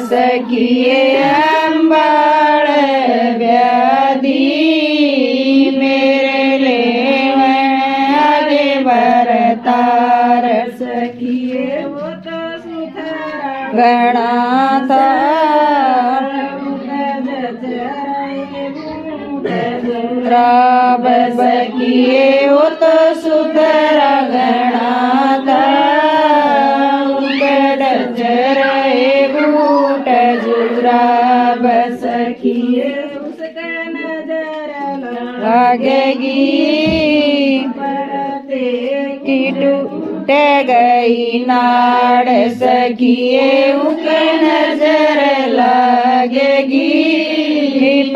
सखिए अंबाड़ व्याधि मेरे लेवण आगे बरतार सखिए वो तो सुथरा गणा था सखिए वो तो सुथरा गणा था सखिए उसका नजर लगेगी की टूट गई नाड़ सखिए उसका नजर लगेगी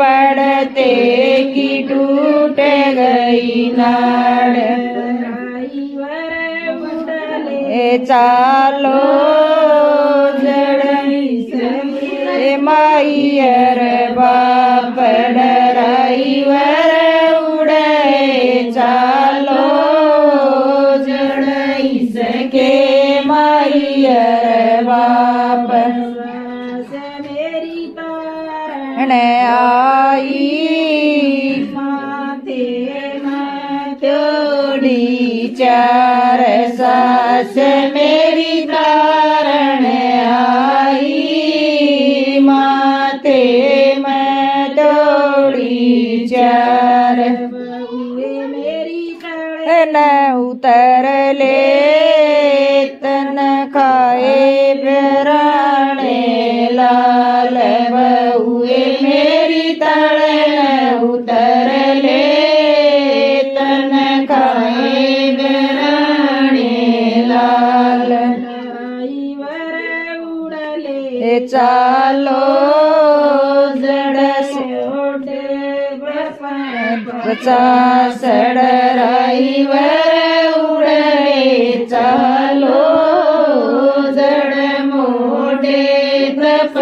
पड़ते की टूट गई नाड़ चालो माइयर बाप डराइवर उड़े चालो जड़ई सके माइयर बाप मेरी तारण आई माथे जोड़ी चार सास मेरी तारण आई मैं दौड़ी चार मेरी न उतर ले तन खाए बेराणे लाल बहुए मेरी तड़ उतर ले तन खाए बेराणे लाल उड़ले चालो सड़राई वर उड़े चालो जड़ मोड़े तप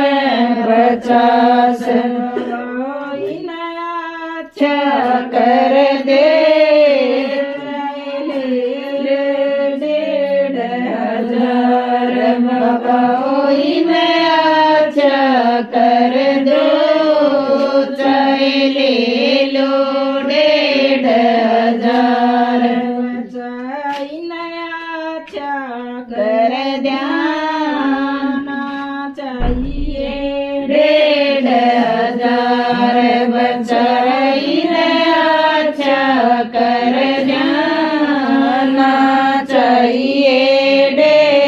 50 अच्छा कर दे 1,500 बाबा अच्छा कर दो चाहे ले लो 1,500 अच्छा कर देना चाहिए 1,500 बचाई अच्छा कर देना चाहिए 1,500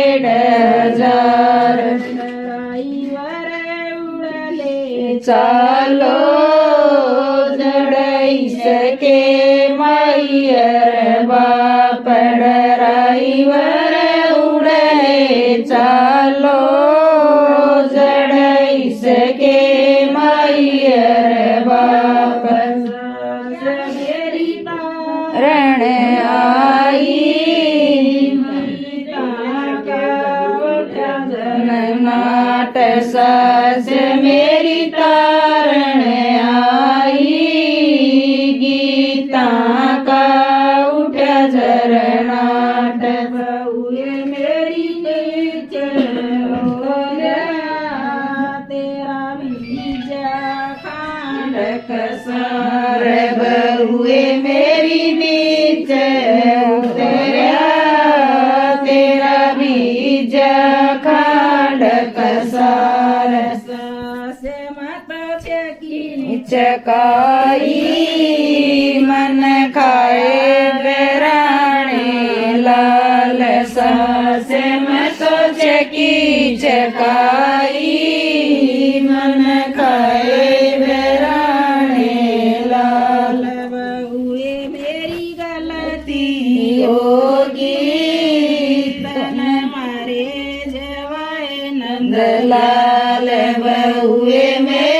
चालो जड़ई सके माइयर बाप डराइवर उड़े चालो जड़ई सके माइयर बाप रण आई नाट सास मेरी तारण आई गीता का उठा झरनाट बहुए मेरी तेरा बीजा खांड कसार बहुए मेरी बीच तेरा बीजा खांड कसार से मत चकाई मन खाए बेराणे लाल से मत चकी चकाई मन खाए बेराणे लाल बहुए मेरी गलती होगी तन मारे जवाए नंदलाल बहुए में